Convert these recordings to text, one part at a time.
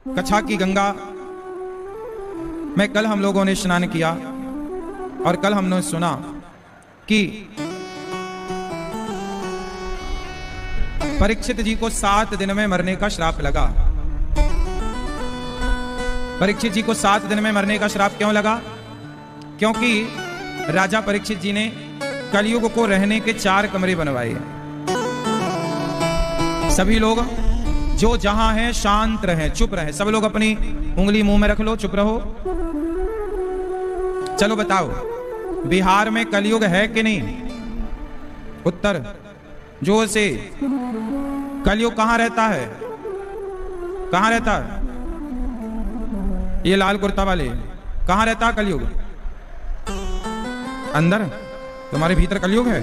कच्छा की गंगा में कल हम लोगों ने स्नान किया और कल हमने सुना कि परीक्षित जी को 7 दिन में मरने का श्राप लगा। परीक्षित जी को 7 दिन में मरने का श्राप क्यों लगा? क्योंकि राजा परीक्षित जी ने कलयुग को रहने के 4 कमरे बनवाए। सभी लोग जो जहां हैं शांत रहें, चुप रहें। सब लोग अपनी उंगली मुंह में रख लो, चुप रहो। चलो बताओ, बिहार में कलयुग है कि नहीं? उत्तर जोर से। कलयुग कहां रहता है? कहां रहता है? ये लाल कुर्ता वाले कहां रहता है कलयुग? अंदर? तुम्हारे भीतर कलयुग है?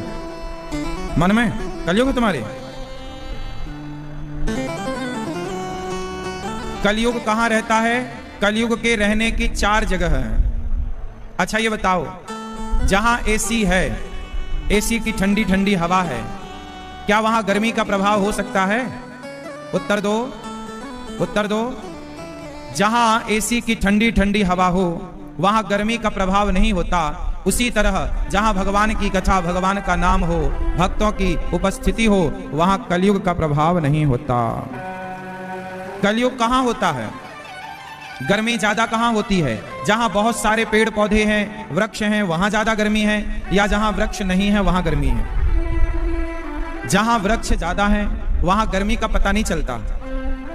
मन में कलयुग है तुम्हारे? कलयुग कहां रहता है? कलयुग के रहने की 4 जगह है। अच्छा ये बताओ, जहां एसी है, एसी की ठंडी ठंडी हवा है, क्या वहां गर्मी का प्रभाव हो सकता है? उत्तर दो, उत्तर दो। जहां एसी की ठंडी ठंडी हवा हो वहां गर्मी का प्रभाव नहीं होता। उसी तरह जहां भगवान की कथा, भगवान का नाम हो, भक्तों की उपस्थिति हो, वहां कलयुग का प्रभाव नहीं होता। कलयुग कहां होता है? गर्मी ज्यादा कहां होती है? जहां बहुत सारे पेड़ पौधे हैं, वृक्ष हैं, वहां ज्यादा गर्मी है, या जहां वृक्ष नहीं है वहां गर्मी है? जहां वृक्ष ज्यादा है वहां गर्मी का पता नहीं चलता।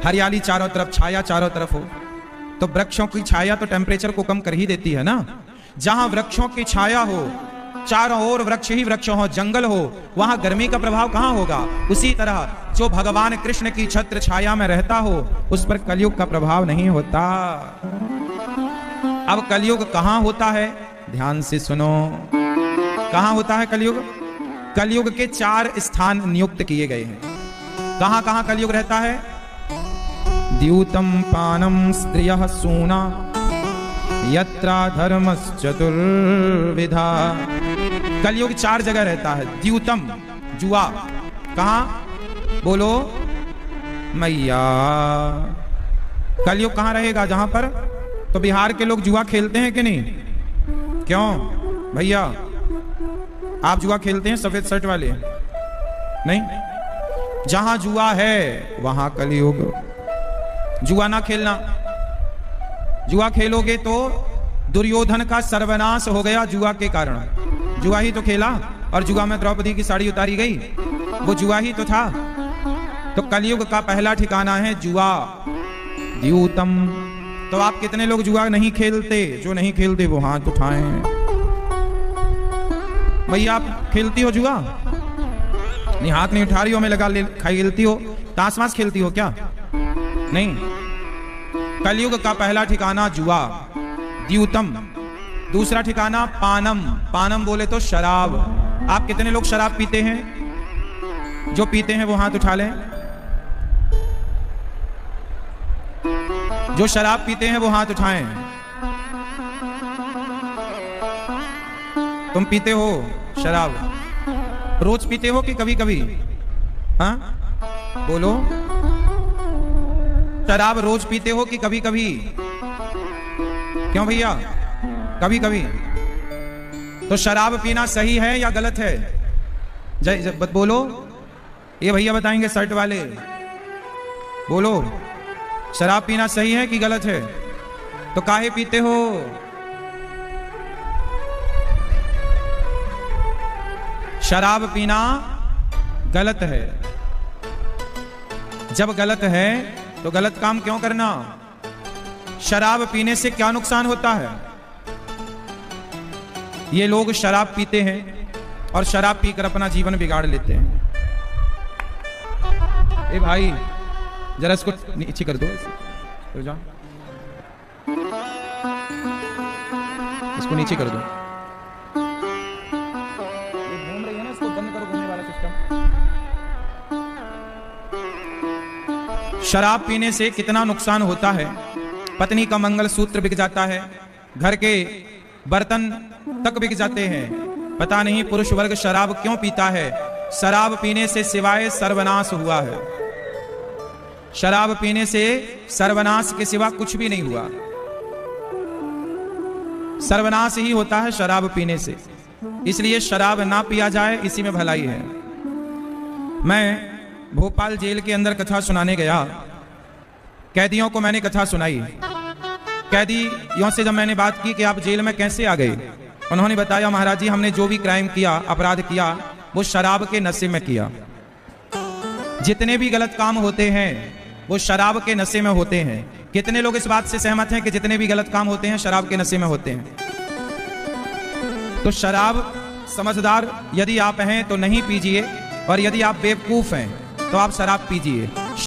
हरियाली चारों तरफ, छाया चारों तरफ हो तो वृक्षों की छाया तो टेम्परेचर को कम कर ही देती है ना। जहां वृक्षों की छाया हो, चारों ओर वृक्ष ही वृक्ष हो, जंगल हो, वहां गर्मी का प्रभाव कहां होगा? उसी तरह जो भगवान कृष्ण की छत्र छाया में रहता हो उस पर कलयुग का प्रभाव नहीं होता। अब कलयुग कहां होता है? ध्यान से सुनो, कहां होता है कलयुग? कलयुग के 4 स्थान नियुक्त किए गए हैं। कहां कहां कलयुग रहता है? द्यूतम पानम स्त्रियः सूना यत्रा धर्मश्चतुर्विधा। कलयुग 4 जगह रहता है। द्यूतम जुआ, कहां? बोलो मैया। कलयुग कहां रहेगा? जहां पर तो बिहार के लोग जुआ खेलते हैं कि नहीं? क्यों भैया, आप जुआ खेलते हैं? सफेद शर्ट वाले नहीं? जहां जुआ है वहां कलयुग। जुआ ना खेलना। जुआ खेलोगे तो दुर्योधन का सर्वनाश हो गया जुआ के कारण। जुआ ही तो खेला और जुआ में द्रौपदी की साड़ी उतारी गई, वो जुआ ही तो था। तो कलयुग का पहला ठिकाना है जुआ, द्यूतम। तो आप कितने लोग जुआ नहीं खेलते? जो नहीं खेलते वो हाथ उठाएं। भैया आप खेलती हो जुआ? नहीं, हाथ नहीं उठा रही हो, मैं लगा ले खेलती हो? ताश वाश खेलती हो क्या? नहीं। कलयुग का पहला ठिकाना जुआ, द्यूतम। दूसरा ठिकाना पानम। पानम बोले तो शराब। आप कितने लोग शराब पीते हैं? जो पीते हैं वो हाथ उठा लें। जो शराब पीते हैं वो हाथ उठाएं। तुम पीते हो शराब? रोज पीते हो कि कभी कभी? हाँ बोलो, शराब रोज पीते हो कि कभी कभी? क्यों भैया, कभी कभी? तो शराब पीना सही है या गलत है? जय बोलो, ये भैया बताएंगे शर्ट वाले। बोलो, शराब पीना सही है कि गलत है? तो काहे पीते हो? शराब पीना गलत है। जब गलत है तो गलत काम क्यों करना? शराब पीने से क्या नुकसान होता है? ये लोग शराब पीते हैं और शराब पीकर अपना जीवन बिगाड़ लेते हैं। ए भाई जरा इसको नीचे कर दो, जाओ इसको नीचे कर दो। ये घूम रही है ना, इसको बंद करो, घूमने वाला सिस्टम। शराब पीने से कितना नुकसान होता है? पत्नी का मंगलसूत्र बिक जाता है, घर के बर्तन तक बिक जाते हैं। पता नहीं पुरुष वर्ग शराब क्यों पीता है? शराब पीने से सिवाय सर्वनाश हुआ है। शराब पीने से सर्वनाश के सिवा कुछ भी नहीं हुआ। सर्वनाश ही होता है शराब पीने से, इसलिए शराब ना पिया जाए, इसी में भलाई है। मैं भोपाल जेल के अंदर कथा सुनाने गया, कैदियों को मैंने कथा सुनाई। कैदियों से जब मैंने बात की कि आप जेल में कैसे आ गए, उन्होंने बताया महाराज जी हमने जो भी क्राइम किया, अपराध किया, वो शराब के नशे में किया। जितने भी गलत काम होते हैं वो शराब के नशे में होते हैं। कितने लोग इस बात से सहमत हैं कि जितने भी गलत काम होते हैं शराब के नशे में होते हैं? तो शराब समझदार यदि आप हैं तो नहीं पीजिए, और यदि आप बेवकूफ हैं तो आप शराब पीजिए।